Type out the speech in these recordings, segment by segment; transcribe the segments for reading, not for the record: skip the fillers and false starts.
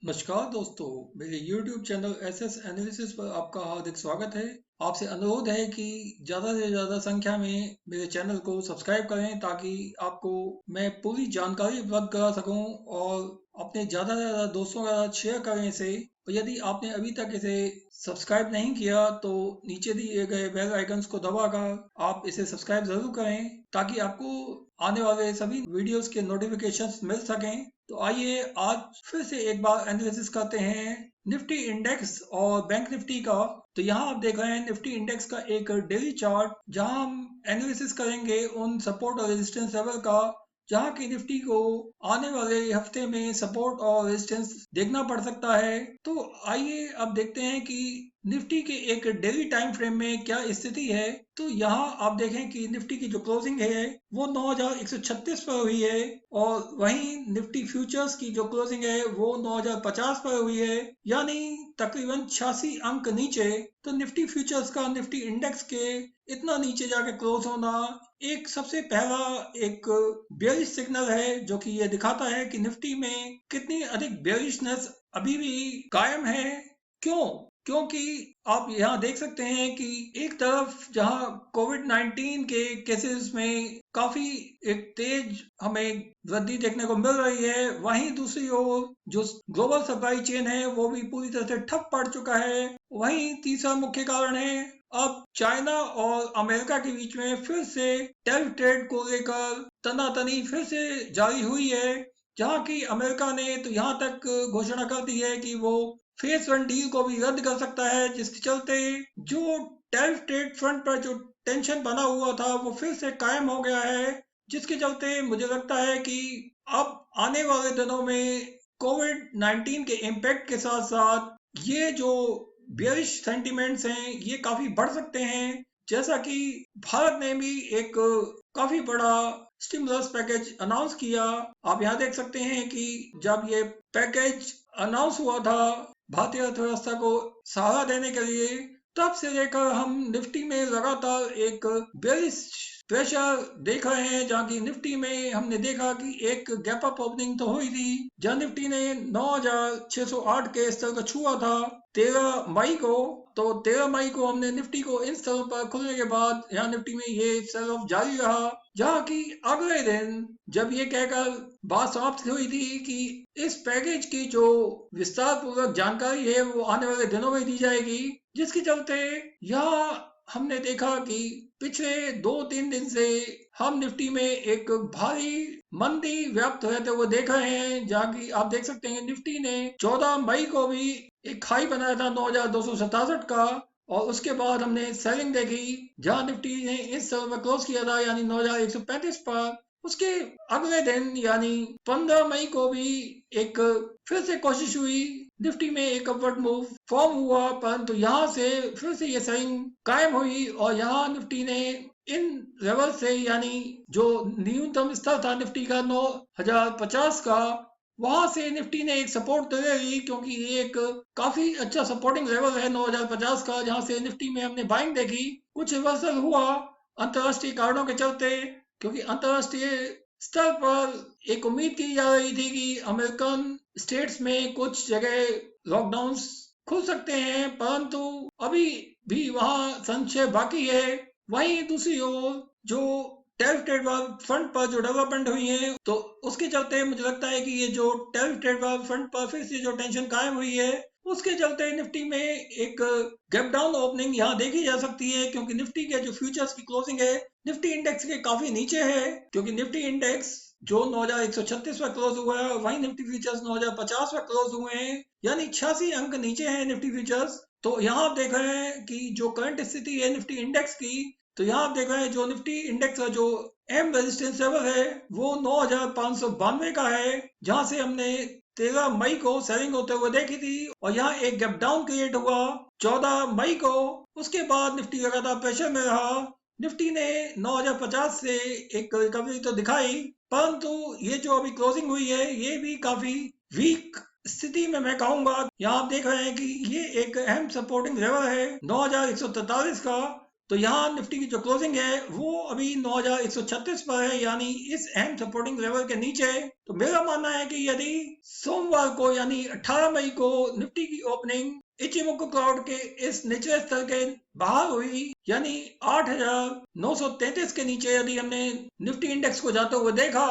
नमस्कार दोस्तों, मेरे YouTube चैनल एसएस एनालिसिस पर आपका हार्दिक स्वागत है। आपसे अनुरोध है कि ज़्यादा से ज़्यादा संख्या में मेरे चैनल को सब्सक्राइब करें ताकि आपको मैं पूरी जानकारी उपलब्ध करा सकूं और अपने ज़्यादा से ज़्यादा दोस्तों के साथ शेयर करें इसे। और यदि आपने अभी तक इसे सब्सक्राइब नहीं किया तो नीचे दिए गए बेल आइकन्स को दबाकर आप इसे सब्सक्राइब ज़रूर करें ताकि आपको आने वाले सभी वीडियोस के नोटिफिकेशंस मिल सकें। तो आइए आज फिर से एक बार एनालिसिस करते हैं निफ्टी इंडेक्स और बैंक निफ्टी का। तो यहाँ आप देख रहे हैं निफ्टी इंडेक्स का एक डेली चार्ट जहाँ हम एनालिसिस करेंगे उन सपोर्ट और रेजिस्टेंस लेवल का जहाँ की निफ्टी को आने वाले हफ्ते में सपोर्ट और रेजिस्टेंस देखना पड़ सकता है। तो आइए अब देखते हैं कि निफ्टी के एक डेली टाइम फ्रेम में क्या स्थिति है। तो यहाँ आप देखें कि निफ्टी की जो क्लोजिंग है वो 9136 पर हुई है और वहीं निफ्टी फ्यूचर्स की जो क्लोजिंग है वो 9050 पर हुई है, यानी तकरीबन 86 अंक नीचे। तो निफ्टी फ्यूचर्स का निफ्टी इंडेक्स के इतना नीचे जाके क्लोज होना एक सबसे पहला एक बेयरिश सिग्नल है जो कि ये दिखाता है कि निफ्टी में कितनी अधिक बेयरिशनेस अभी भी कायम है। क्यों? क्योंकि आप यहाँ देख सकते हैं कि एक तरफ जहाँ कोविड-19 के केसेस में काफी एक तेज हमें वृद्धि देखने को मिल रही है, वहीं दूसरी ओर जो ग्लोबल सप्लाई चेन है वो भी पूरी तरह से ठप पड़ चुका है। वहीं तीसरा मुख्य कारण है अब चाइना और अमेरिका के बीच में फिर से टैरिफ ट्रेड को लेकर तनातनी फिर से जारी हुई है, जहाँ की अमेरिका ने तो यहाँ तक घोषणा कर दी है कि वो फेज वन डील को भी रद्द कर सकता है, जिसके चलते जो टैरिफ ट्रेड फ्रंट पर जो टेंशन बना हुआ था वो फिर से कायम हो गया है। जिसके चलते मुझे लगता है कि अब आने वाले दिनों में कोविड 19 के इम्पैक्ट के साथ साथ ये जो बेयरिश सेंटिमेंट्स हैं ये काफी बढ़ सकते हैं। जैसा कि भारत ने भी एक काफी बड़ा स्टिमुलस पैकेज अनाउंस किया। आप यहाँ देख सकते हैं कि जब ये पैकेज अनाउंस हुआ था भारतीय अर्थव्यवस्था को सहारा देने के लिए, तब से लेकर हम निफ्टी में लगातार एक बेयरिश प्रेशर देख रहे हैं, जहाँ की निफ्टी में हमने देखा कि एक गैप अप ओपनिंग तो हुई थी जहाँ निफ्टी ने 9608 के स्तर को छुआ था 13 मई को। तो 13 मई को हमने निफ्टी को इन स्तरों पर खुलने के बाद यहाँ निफ्टी में ये सेल ऑफ जारी रहा, जहाँ की अगले दिन जब ये कहकर बात समाप्त हुई थी कि इस पैकेज की जो विस्तार पूर्वक जानकारी है वो आने वाले दिनों में दी जाएगी, जिसके चलते यहाँ हमने देखा कि पिछले 2-3 दिन से हम निफ्टी में एक भारी मंदी व्याप्त होते हुए देख रहे हैं, जहाँ की आप देख सकते हैं निफ्टी ने 14 मई को भी एक हाई बनाया था 9267 का और उसके बाद हमने सेलिंग देखी जहां निफ्टी ने इस स्तर पर क्लोज किया था यानी 9135 पर। उसके अगले दिन यानी 15 मई को भी एक फिर से कोशिश हुई, निफ्टी में एक अपवर्ड मूव फॉर्म हुआ, परंतु यहाँ से फिर से ये सेलिंग कायम हुई और यहाँ निफ्टी ने इन लेवल से यानी जो न्यूनतम स्तर था निफ्टी का 9050 का, वहां से निफ्टी ने एक सपोर्ट तो ले ली क्योंकि ये एक काफी अच्छा सपोर्टिंग लेवल है 9050 का, जहां से निफ्टी में हमने बाइंग देखी। कुछ रिवर्सल हुआ अंतरराष्ट्रीय कारणों के चलते, क्योंकि अंतरराष्ट्रीय स्तर पर एक उम्मीद की जा रही थी कि अमेरिकन स्टेट्स में कुछ जगह लॉकडाउन्स खुल सकते हैं, परंतु अभी भी वहां संशय बाकी है। वहीं दूसरी ओर जो टैरिफ ट्रेड फ्रंट पर जो डेवलपमेंट हुई है तो उसके चलते मुझे लगता है कि ये जो टैरिफ ट्रेड फ्रंट पर फिर से जो टेंशन कायम हुई है उसके चलते निफ्टी में एक गैप डाउन ओपनिंग यहाँ देखी जा सकती है, क्योंकि निफ्टी के जो फ्यूचर्स की क्लोजिंग है निफ्टी इंडेक्स के काफी नीचे है, क्योंकि निफ्टी इंडेक्स जो 9136 पर क्लोज हुआ है वहीं निफ्टी फ्यूचर्स 9050 पर क्लोज हुए हैं, यानी 86 अंक नीचे है निफ्टी फ्यूचर्स। तो यहाँ आप देख रहे हैं कि जो करंट स्थिति है निफ्टी इंडेक्स की, तो यहाँ आप देख रहे हैं जो निफ्टी इंडेक्स का जो एम रेजिस्टेंस लेवल है वो 9592 का है, जहां से हमने 13 मई को सेलिंग होते हुए देखी थी और यहाँ एक गैप डाउन क्रिएट हुआ 14 मई को। उसके बाद निफ्टी लगातार प्रेशर में रहा, निफ्टी ने 9050 से एक रिकवरी तो दिखाई, परंतु ये जो अभी क्लोजिंग हुई है ये भी काफी वीक स्थिति में मैं कहूंगा। यहाँ आप देख रहे हैं कि ये एक अहम सपोर्टिंग लेवल है 9143 का, तो यहाँ निफ्टी की जो क्लोजिंग है वो अभी 9136 पर है, यानी इस अहम सपोर्टिंग लेवल के नीचे। तो मेरा मानना है कि यदि सोमवार को यानी 18 मई को निफ्टी की ओपनिंग इचिमोको क्लाउड के इस निचले स्तर के बाहर हुई, यानी 8933 के नीचे यदि हमने निफ्टी इंडेक्स को जाते हुए देखा,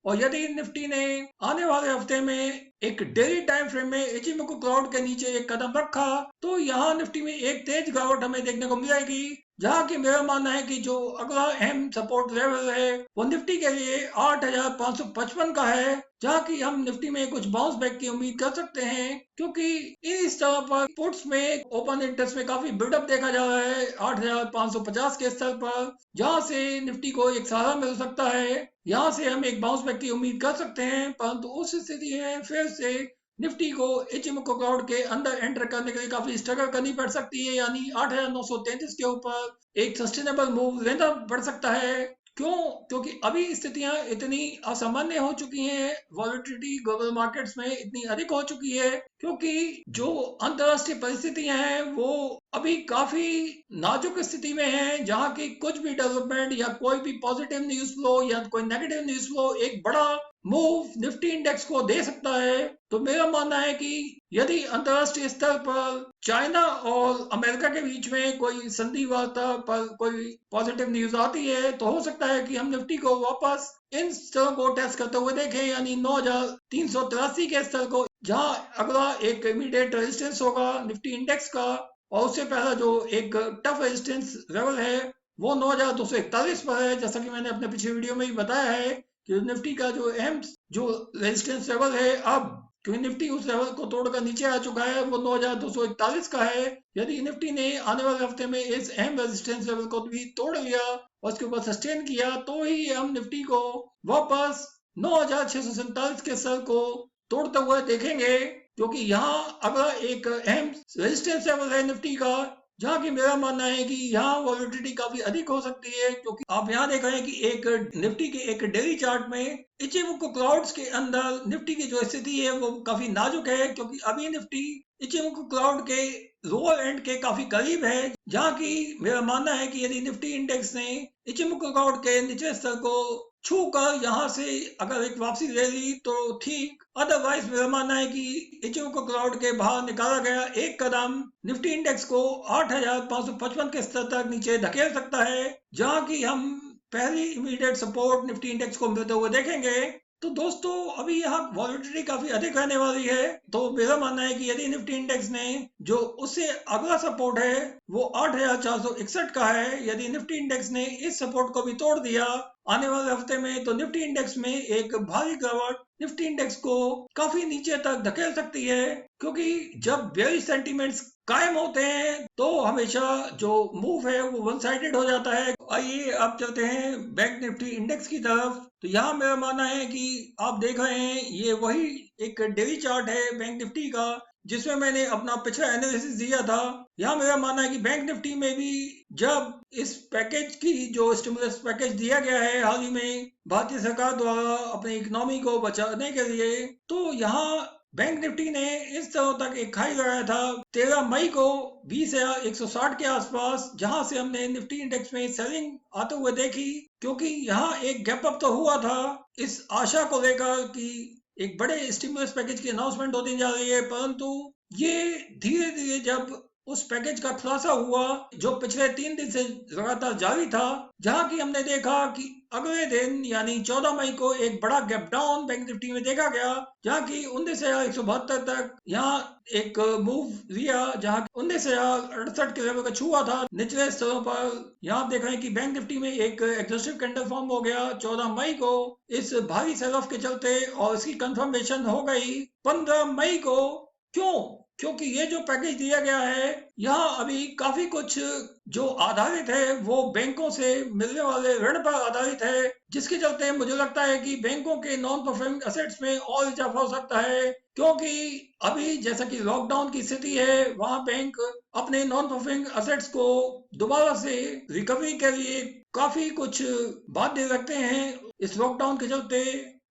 और यदि निफ्टी ने आने वाले हफ्ते में एक डेली टाइम फ्रेम में इचिमोको क्लाउड के नीचे एक कदम रखा, तो यहाँ निफ्टी में एक तेज गिरावट हमें देखने को मिलेगी। जहाँ की मेरा मानना है कि जो अगला अहम सपोर्ट लेवल है वो निफ्टी के लिए 8555 का है, जहाँ की हम निफ्टी में कुछ बाउंस बैक की उम्मीद कर सकते हैं, क्योंकि इस तरह पर पुट्स में ओपन इंटरेस्ट में काफी बिल्डअप देखा जा रहा है 8550 के स्तर पर, जहाँ से निफ्टी को एक सहारा मिल सकता है। यहाँ से हम एक बाउंस बैक की उम्मीद कर सकते हैं, परंतु उस स्थिति में फिर से निफ्टी को इचिमोको क्लाउड के अंदर एंटर करने के लिए काफी स्ट्रगल करनी पड़ सकती है, यानी 8933 के ऊपर एक सस्टेनेबल मूव लेना पड़ सकता है। क्यों? क्योंकि अभी स्थितियां इतनी असामान्य हो चुकी हैं, वॉलेटिलिटी ग्लोबल मार्केट्स में इतनी अधिक हो चुकी है, क्योंकि जो अंतर्राष्ट्रीय परिस्थितियां हैं वो अभी काफी नाजुक स्थिति में है, जहां की कुछ भी डेवलपमेंट या कोई भी पॉजिटिव न्यूज फ्लो या कोई नेगेटिव न्यूज फ्लो एक बड़ा मूव निफ्टी इंडेक्स को दे सकता है। तो मेरा मानना है कि यदि अंतर्राष्ट्रीय स्तर पर चाइना और अमेरिका के बीच में कोई संधि वार्ता पर कोई पॉजिटिव न्यूज आती है, तो हो सकता है कि हम निफ्टी को वापस इन स्तरों को टेस्ट करते हुए देखें, यानी 9383 के स्तर को, जहां अगला एक इमीडिएट रेजिस्टेंस होगा निफ्टी इंडेक्स का, और उससे पहला जो एक टफ रेजिस्टेंस लेवल है वो 9241 पर है। जैसा कि मैंने अपने पिछले वीडियो में ही बताया है कि निफ्टी का जो अहम जो रेजिस्टेंस लेवल है, अब क्योंकि निफ्टी उस लेवल को तोड़कर नीचे आ चुका है, वो 9241 का है। यदि निफ्टी ने आने वाले हफ्ते में इस अहम रेजिस्टेंस लेवल को भी तोड़ लिया और उसके ऊपर सस्टेन किया, तो ही हम निफ्टी को वापस 9647 के स्तर को तोड़ते हुए देखेंगे, क्योंकि यहाँ अगला एक अहम रेजिस्टेंस लेवल है निफ्टी का, जहाँ की मेरा मानना है कि यहाँ वॉलेटिलिटी काफी अधिक हो सकती है, क्योंकि आप यहाँ देख रहे हैं कि एक निफ्टी के एक डेली चार्ट में इचिमोको क्लाउड्स के अंदर निफ्टी की जो स्थिति है वो काफी नाजुक है, क्योंकि अभी निफ्टी इचिमोको क्लाउड के लोअर एंड के काफी करीब है, जहाँ की मेरा मानना है कि यदि निफ्टी इंडेक्स ने इचिमोको क्लाउड के निचले स्तर को छूकर यहाँ से अगर एक वापसी ले ली तो ठीक, अदरवाइज मेरा मानना है कि इचिमोको क्लाउड के बाहर निकाला गया एक कदम निफ्टी इंडेक्स को 8555 के स्तर तक नीचे धकेल सकता है, जहाँ की हम पहली इमीडिएट सपोर्ट निफ्टी इंडेक्स को मिलते हुए देखेंगे। तो दोस्तों अभी यहाँ वॉलेटिलिटी काफी अधिक रहने वाली है, तो मेरा मानना है कि यदि निफ्टी इंडेक्स ने जो उससे अगला सपोर्ट है वो 8461 का है, यदि निफ्टी इंडेक्स ने इस सपोर्ट को भी तोड़ दिया आने वाले हफ्ते में, तो निफ्टी इंडेक्स में एक भारी गिरावट निफ्टी इंडेक्स को काफी नीचे तक धकेल सकती है, क्योंकि जब बेयरिश सेंटीमेंट्स कायम होते हैं तो हमेशा जो मूव है वो वन साइडेड हो जाता है। आइए अब चलते हैं बैंक निफ्टी इंडेक्स की तरफ। तो यहाँ मेरा मानना है कि आप देख रहे हैं ये वही एक डेली चार्ट है बैंक निफ्टी का, जिसमें मैंने अपना पिछला एनालिसिस दिया था। यहाँ मेरा मानना है कि बैंक निफ्टी में भी जब इस पैकेज की जो स्टिमुलस पैकेज दिया गया है हाल ही में भारतीय सरकार द्वारा अपनी इकोनॉमी को बचाने के लिए, तो यहाँ बैंक निफ्टी ने इस तरह तक एक हाई लगाया था 13 मई को 20,160 के आसपास, जहां से हमने निफ्टी इंडेक्स में सेलिंग आते हुए देखी, क्योंकि यहाँ एक गैप अप तो हुआ था इस आशा को लेकर कि एक बड़े स्टिमुलस पैकेज की अनाउंसमेंट होती जा रही है, परंतु ये धीरे धीरे जब उस पैकेज का खुलासा हुआ जो पिछले 3 दिन से लगातार जारी था, जहां की हमने देखा कि अगले दिन यानी 14 मई को एक बड़ा गैप डाउन बैंक निफ्टी में देखा गया, जहां की 19,172 तक यहाँ एक मूव लिया, जहां 19,068 के लेवल का छुआ था निचले स्तरों पर। यहाँ आप देख रहे हैं कि बैंक निफ्टी में एक एग्जॉस्टिव कैंडल फॉर्म हो गया 14 मई को इस भारी सेल ऑफ के चलते, और इसकी कंफर्मेशन हो गई 15 मई को। क्यों? क्योंकि ये जो पैकेज दिया गया है यहाँ अभी काफी कुछ जो आधारित है वो बैंकों से मिलने वाले ऋण पर आधारित है, जिसके चलते मुझे लगता है कि बैंकों के नॉन परफॉर्मिंग एसेट्स में और इजाफा हो सकता है, क्योंकि अभी जैसा कि लॉकडाउन की स्थिति है वहां बैंक अपने नॉन परफॉर्मिंग एसेट्स को दोबारा से रिकवरी के लिए काफी कुछ बाध्य रखते हैं इस लॉकडाउन के चलते।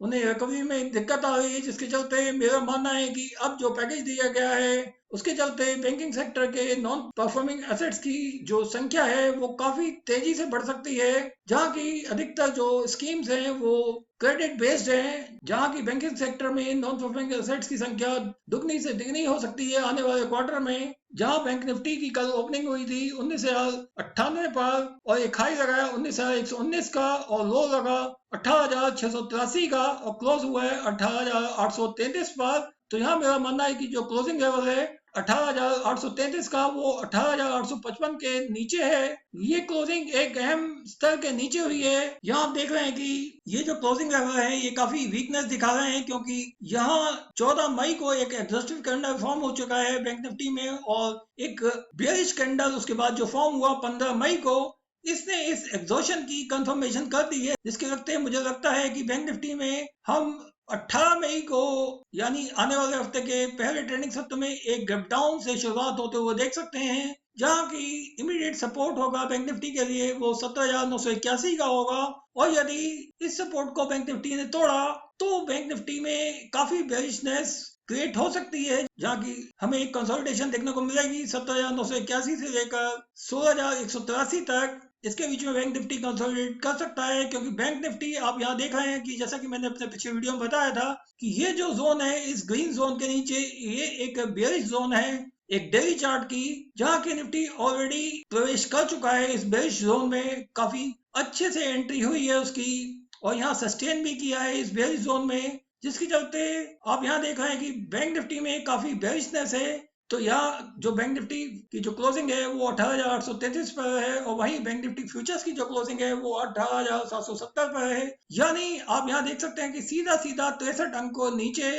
उन्हें रिकवरी में दिक्कत आ रही है, जिसके चलते मेरा मानना है कि अब जो पैकेज दिया गया है उसके चलते बैंकिंग सेक्टर के नॉन परफॉर्मिंग एसेट्स की जो संख्या है वो काफी तेजी से बढ़ सकती है, जहां की अधिकतर जो स्कीम्स हैं वो क्रेडिट बेस्ड हैं, जहां की बैंकिंग सेक्टर में नॉन परफॉर्मिंग एसेट्स की संख्या दुगनी से तिगनी हो सकती है आने वाले क्वार्टर में। जहां बैंक निफ्टी की कल ओपनिंग हुई थी 19,098 पर और एक हाई लगाया 19,119 का और लो लगा 18,683 का और क्लोज हुआ है 18,833 पर। तो यहाँ मेरा मानना है कि जो क्लोजिंग लेवल है 18,833 का वो 18,855 के नीचे है। ये क्लोजिंग एक अहम स्तर के नीचे हुई है। यहाँ आप देख रहे हैं कि ये जो क्लोजिंग लेवल है ये काफी वीकनेस दिखा रहे हैं, क्योंकि यहाँ 14 मई को एक एग्जॉस्टिव कैंडल फॉर्म हो चुका है बैंक निफ्टी में और एक बेयरिश कैंडल उसके बाद जो फॉर्म हुआ 15 मई को, इसने इस एग्जॉशन की कंफर्मेशन कर दी है, जिसके लगते मुझे लगता है कि बैंक निफ्टी में हम 18 मई को यानी आने वाले हफ्ते के पहले ट्रेडिंग सत्र में एक गैप डाउन से शुरुआत होते हुए देख सकते हैं, जहां की इमीडिएट सपोर्ट होगा बैंक निफ्टी के लिए वो 17,981 का होगा। और यदि इस सपोर्ट को बैंक निफ्टी ने तोड़ा तो बैंक निफ्टी में काफी बेरिशनेस क्रिएट हो सकती है, जहां की हमें एक कंसोलिडेशन देखने को मिलेगी 17,981 से लेकर 16,183 तक। इसके बीच में बैंक निफ्टी कंसोलिडेट कर सकता है, क्योंकि बैंक निफ्टी आप यहाँ देख रहे हैं कि जैसा कि मैंने अपने पिछले वीडियो में बताया था कि ये जो जोन है इस ग्रीन जोन के नीचे ये एक बेयरिश जोन है एक डेली चार्ट की, जहां की निफ्टी ऑलरेडी प्रवेश कर चुका है इस बेयरिश जोन में, काफी अच्छे से एंट्री हुई है उसकी और यहाँ सस्टेन भी किया है इस बेयरिश जोन में, जिसके चलते आप यहाँ देख रहे हैं कि बैंक निफ्टी में काफी बेयरिशनेस है। तो यहाँ जो बैंक निफ्टी की जो क्लोजिंग है वो 18,833 पर है और वहीं बैंक निफ्टी फ्यूचर्स की जो क्लोजिंग है वो 18,770 पर है। यानी आप यहाँ देख सकते हैं कि सीधा सीधा 63 अंकों नीचे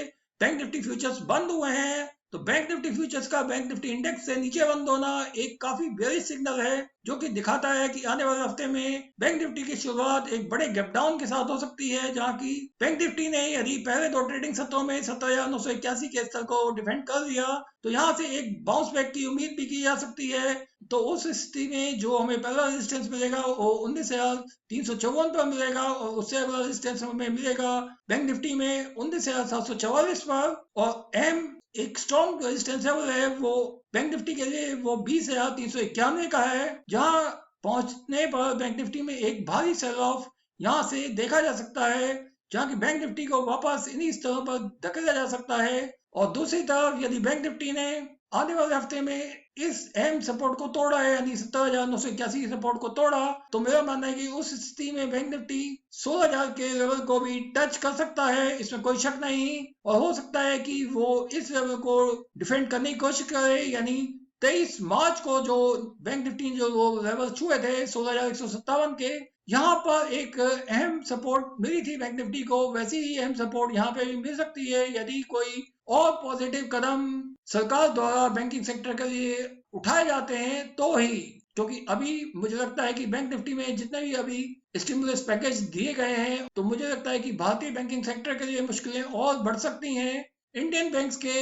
बैंक निफ्टी फ्यूचर्स बंद हुए हैं। तो बैंक निफ्टी फ्यूचर्स का बैंक निफ्टी इंडेक्स से नीचे बंद होना एक काफी बेयरिश सिग्नल है, जो कि दिखाता है कि आने वाले हफ्ते में बैंक निफ्टी की शुरुआत एक बड़े गैप डाउन के साथ हो सकती है, जहां की बैंक निफ्टी ने यदि पहले दो ट्रेडिंग सत्रों में 17,981 के स्तर को डिफेंड कर लिया तो यहाँ से एक बाउंस बैक की उम्मीद भी की जा सकती है। तो उस स्थिति में जो हमें पहला रेजिस्टेंस मिलेगा वो 19,354 पर मिलेगा और उससे अगला रेजिस्टेंस हमें मिलेगा बैंक निफ्टी में 19,744 पर और एम एक स्ट्रॉन्ग रेजिस्टेंस लेवल है वो बैंक निफ्टी के लिए वो 20,391 का है, जहां पहुंचने पर बैंक निफ्टी में एक भारी सेल ऑफ यहां से देखा जा सकता है, जहां की बैंक निफ्टी को वापस इन्हीं स्तरों पर धकेला जा सकता है। और दूसरी तरफ यदि बैंक निफ्टी ने आने वाले हफ्ते में इस अहम सपोर्ट को तोड़ा है यानी 17,981 सपोर्ट को तोड़ा तो मेरा मानना है कि उस स्थिति में बैंक निफ्टी 16,000 के लेवल को भी टच कर सकता है, इसमें कोई शक नहीं। और हो सकता है कि वो इस लेवल को डिफेंड करने की कोशिश करे, यानी 23 मार्च को जो बैंक निफ्टी जो लेवल छुए थे 16,157 के, यहाँ पर एक अहम सपोर्ट मिली थी बैंक निफ्टी को, वैसी ही अहम सपोर्ट यहाँ पे भी मिल सकती है यदि कोई और पॉजिटिव कदम सरकार द्वारा बैंकिंग सेक्टर के लिए उठाए जाते हैं तो ही। क्योंकि अभी मुझे लगता है कि बैंक निफ्टी में जितने भी अभी स्टिमुलस पैकेज दिए गए हैं तो मुझे लगता है कि भारतीय बैंकिंग सेक्टर के लिए मुश्किलें और बढ़ सकती हैं। इंडियन बैंक्स के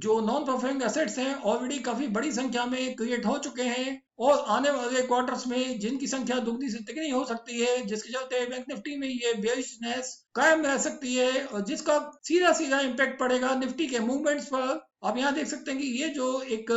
जो नॉन परफॉर्मिंग एसेट्स हैं ऑलरेडी काफी बड़ी संख्या में क्रिएट हो चुके हैं और आने वाले क्वार्टर्स में जिनकी संख्या दुगनी से तिगनी हो सकती है, जिसके चलते बैंक निफ्टी में ये बेयरिशनेस कायम रह सकती है और जिसका सीधा सीधा इम्पैक्ट पड़ेगा निफ्टी के मूवमेंट्स पर। आप यहाँ देख सकते हैं कि ये जो एक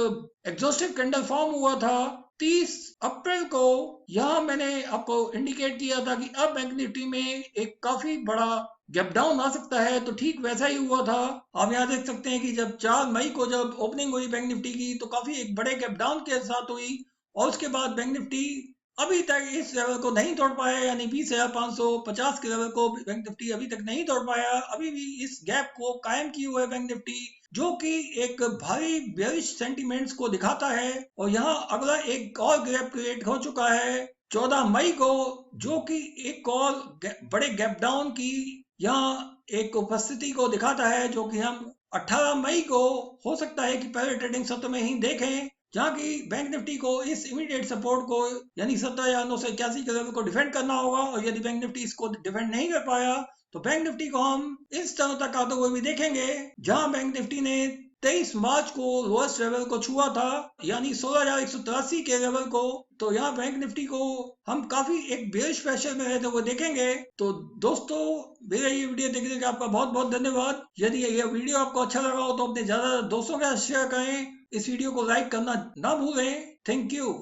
एग्जॉस्टिव कैंडल फॉर्म हुआ था 30 अप्रैल को, यहाँ मैंने आपको इंडिकेट किया था कि अब बैंक निफ्टी में एक काफी बड़ा गैप डाउन आ सकता है, तो ठीक वैसा ही हुआ था। आप यहाँ देख सकते हैं कि जब 4 मई को जब ओपनिंग हुई बैंक निफ्टी की तो काफी एक बड़े गैप डाउन के साथ हुई और उसके बाद बैंक निफ्टी अभी तक इस लेवल को नहीं तोड़ पाया, यानी 20,550 के लेवल को बैंक निफ्टी अभी तक नहीं तोड़ पाया। अभी भी इस गैप को कायम किए हुए बैंक निफ्टी, जो कि एक भारी बेयरिश सेंटिमेंट्स को दिखाता है। और यहाँ अगला एक और गैप क्रिएट हो चुका है 14 मई को, जो कि एक और बड़े गैप डाउन की यहाँ एक उपस्थिति को दिखाता है, जो कि हम 18 मई को हो सकता है कि पहले ट्रेडिंग सत्र में ही देखें, जहां की बैंक निफ्टी को इस इमीडिएट सपोर्ट को यानी 17,981 के लेवल को डिफेंड करना होगा और यदि बैंक निफ्टी इसको डिफेंड नहीं कर पाया तो बैंक निफ्टी को हम इस तरह तक आते हुए भी देखेंगे, जहां बैंक निफ्टी ने 23 मार्च को लोएस्ट लेवल को छुआ था यानी 16,183 के लेवल को तो यहाँ बैंक निफ्टी को हम काफी एक बेयरिश प्रेशर में रहते हुए देखेंगे। तो दोस्तों, मेरा ये वीडियो देखने के लिए आपका बहुत बहुत धन्यवाद। यदि ये वीडियो आपको अच्छा लगा हो तो अपने ज्यादा दोस्तों के साथ शेयर करें। इस वीडियो को लाइक करना ना भूलें। Thank you.